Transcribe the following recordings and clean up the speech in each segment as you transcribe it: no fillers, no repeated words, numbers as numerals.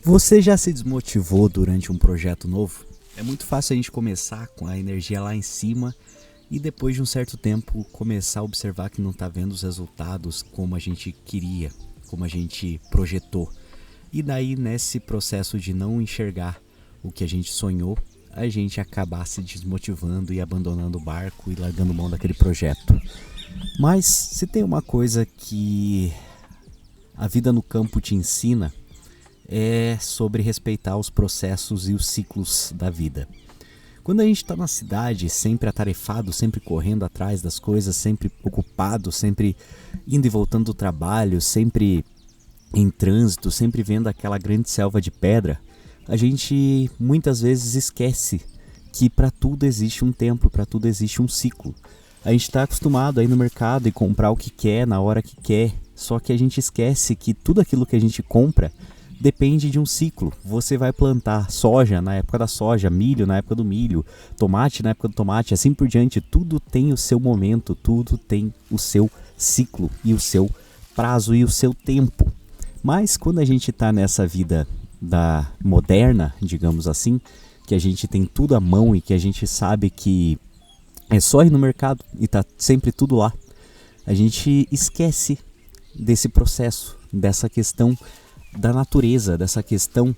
Você já se desmotivou durante um projeto novo? É muito fácil a gente começar com a energia lá em cima e depois de um certo tempo começar a observar que não está vendo os resultados como a gente queria, como a gente projetou. E daí nesse processo de não enxergar o que a gente sonhou, a gente acabar se desmotivando e abandonando o barco e largando mão daquele projeto. Mas se tem uma coisa que a vida no campo te ensina, é sobre respeitar os processos e os ciclos da vida. Quando a gente está na cidade, sempre atarefado, sempre correndo atrás das coisas, sempre ocupado, sempre indo e voltando do trabalho, sempre em trânsito, sempre vendo aquela grande selva de pedra, a gente muitas vezes esquece que para tudo existe um tempo, para tudo existe um ciclo. A gente está acostumado a ir no mercado e comprar o que quer, na hora que quer, só que a gente esquece que tudo aquilo que a gente compra depende de um ciclo. Você vai plantar soja na época da soja, milho na época do milho, tomate na época do tomate, assim por diante. Tudo tem o seu momento, tudo tem o seu ciclo e o seu prazo e o seu tempo. Mas quando a gente está nessa vida da moderna, digamos assim, que a gente tem tudo à mão e que a gente sabe que é só ir no mercado e tá sempre tudo lá, a gente esquece desse processo, dessa questão da natureza, dessa questão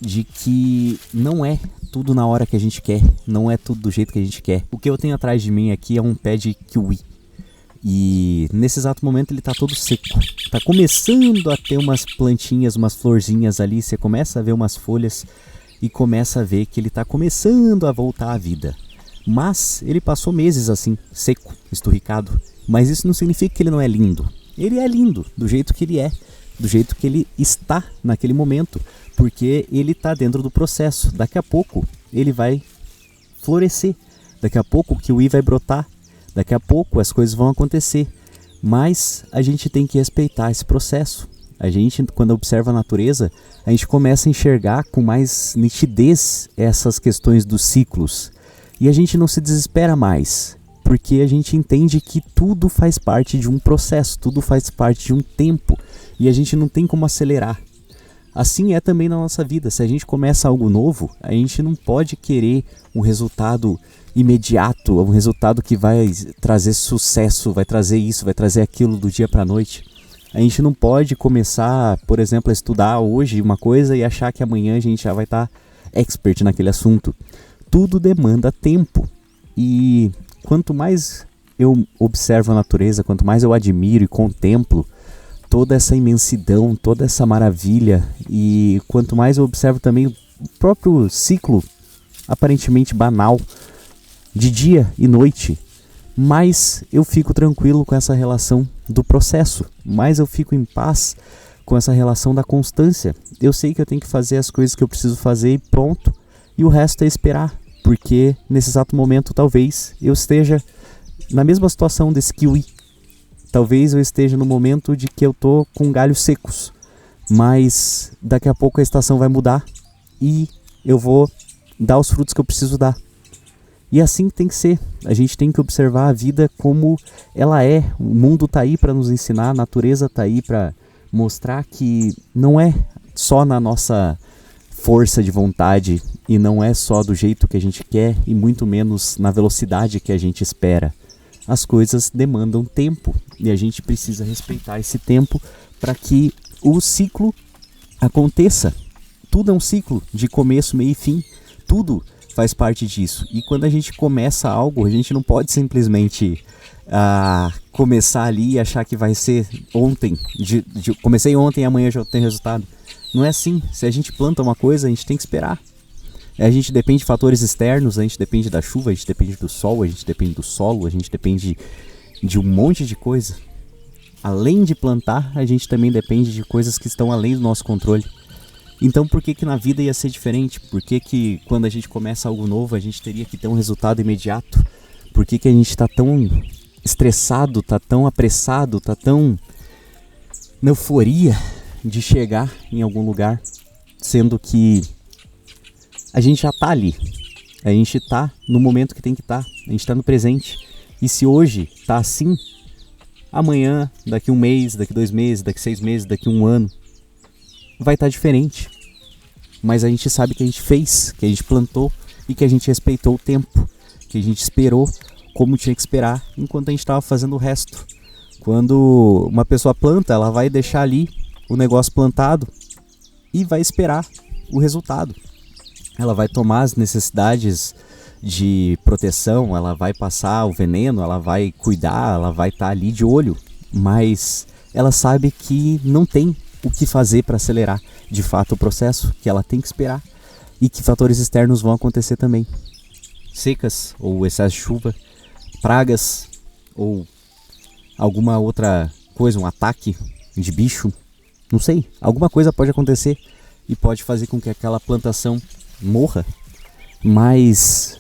de que não é tudo na hora que a gente quer, não é tudo do jeito que a gente quer. O que eu tenho atrás de mim aqui é um pé de kiwi. E nesse exato momento ele está todo seco. Está começando a ter umas plantinhas, umas florzinhas ali. Você começa a ver umas folhas e começa a ver que ele está começando a voltar à vida. Mas ele passou meses assim, seco, esturricado. Mas isso não significa que ele não é lindo. Ele é lindo do jeito que ele é, do jeito que ele está naquele momento, porque ele está dentro do processo. Daqui a pouco ele vai florescer, daqui a pouco o kiwi vai brotar, daqui a pouco as coisas vão acontecer, mas a gente tem que respeitar esse processo. A gente, quando observa a natureza, a gente começa a enxergar com mais nitidez essas questões dos ciclos, e a gente não se desespera mais, porque a gente entende que tudo faz parte de um processo, tudo faz parte de um tempo, e a gente não tem como acelerar. Assim é também na nossa vida. Se a gente começa algo novo, a gente não pode querer um resultado imediato, um resultado que vai trazer sucesso, vai trazer isso, vai trazer aquilo do dia para a noite. A gente não pode começar, por exemplo, a estudar hoje uma coisa e achar que amanhã a gente já vai estar expert naquele assunto. Tudo demanda tempo. E quanto mais eu observo a natureza, quanto mais eu admiro e contemplo toda essa imensidão, toda essa maravilha, e quanto mais eu observo também o próprio ciclo aparentemente banal de dia e noite, mais eu fico tranquilo com essa relação do processo, mais eu fico em paz com essa relação da constância. Eu sei que eu tenho que fazer as coisas que eu preciso fazer e pronto, e o resto é esperar, porque nesse exato momento talvez eu esteja na mesma situação desse kiwi. Talvez eu esteja no momento de que eu tô com galhos secos, mas daqui a pouco a estação vai mudar e eu vou dar os frutos que eu preciso dar. E assim tem que ser. A gente tem que observar a vida como ela é. O mundo tá aí para nos ensinar, a natureza tá aí para mostrar que não é só na nossa força de vontade e não é só do jeito que a gente quer e muito menos na velocidade que a gente espera. As coisas demandam tempo e a gente precisa respeitar esse tempo para que o ciclo aconteça. Tudo é um ciclo de começo, meio e fim. Tudo faz parte disso. E quando a gente começa algo, a gente não pode simplesmente começar ali e achar que vai ser ontem. Comecei ontem e amanhã já tem resultado. Não é assim. Se a gente planta uma coisa, a gente tem que esperar. A gente depende de fatores externos, a gente depende da chuva, a gente depende do sol, a gente depende do solo, a gente depende de um monte de coisa. Além de plantar, a gente também depende de coisas que estão além do nosso controle. Então por que que na vida ia ser diferente? Por que que quando a gente começa algo novo a gente teria que ter um resultado imediato? Por que que a gente está tão estressado, está tão apressado, está tão na euforia de chegar em algum lugar, sendo que a gente já está ali, a gente está no momento que tem que estar, a gente está no presente. E se hoje está assim, amanhã, daqui um mês, daqui 2 meses, daqui 6 meses, daqui um ano, vai estar diferente. mas a gente sabe que a gente fez, que a gente plantou e que a gente respeitou o tempo, que a gente esperou como tinha que esperar enquanto a gente estava fazendo o resto. Quando uma pessoa planta, ela vai deixar ali o negócio plantado e vai esperar o resultado. Ela vai tomar as necessidades de proteção, ela vai passar o veneno, ela vai cuidar, ela vai estar ali de olho, mas ela sabe que não tem o que fazer para acelerar de fato o processo, que ela tem que esperar e que fatores externos vão acontecer também. Secas ou excesso de chuva, pragas ou alguma outra coisa, um ataque de bicho, não sei, alguma coisa pode acontecer e pode fazer com que aquela plantação morra, mas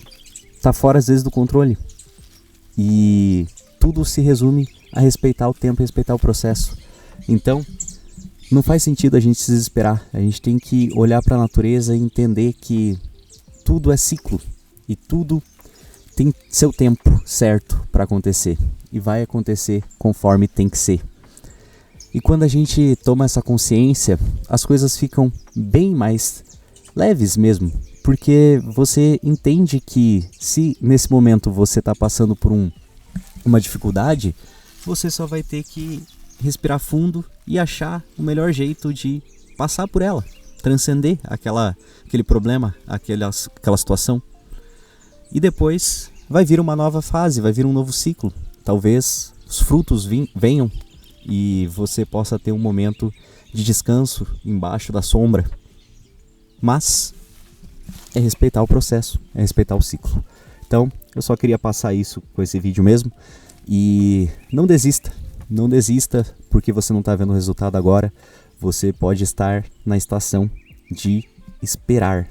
está fora às vezes do controle. E tudo se resume a respeitar o tempo, respeitar o processo. Então, não faz sentido a gente se desesperar. A gente tem que olhar para a natureza e entender que tudo é ciclo e tudo tem seu tempo certo para acontecer e vai acontecer conforme tem que ser. E quando a gente toma essa consciência, as coisas ficam bem mais leves mesmo, porque você entende que se nesse momento você está passando por uma dificuldade, você só vai ter que respirar fundo e achar o melhor jeito de passar por ela, transcender aquele problema, aquela situação. E depois vai vir uma nova fase, vai vir um novo ciclo. Talvez os frutos venham e você possa ter um momento de descanso embaixo da sombra. Mas é respeitar o processo, é respeitar o ciclo. Então, eu só queria passar isso com esse vídeo mesmo. E não desista porque você não está vendo o resultado agora. Você pode estar na estação de esperar.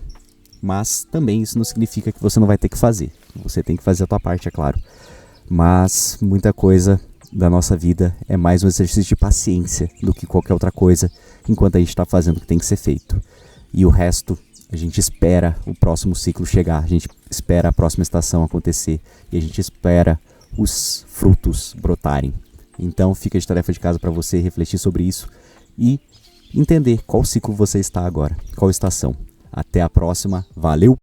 Mas também isso não significa que você não vai ter que fazer. Você tem que fazer a tua parte, é claro. Mas muita coisa da nossa vida é mais um exercício de paciência do que qualquer outra coisa, enquanto a gente está fazendo o que tem que ser feito. E o resto, a gente espera o próximo ciclo chegar, a gente espera a próxima estação acontecer e a gente espera os frutos brotarem. Então fica de tarefa de casa para você refletir sobre isso e entender qual ciclo você está agora, qual estação. Até a próxima, valeu!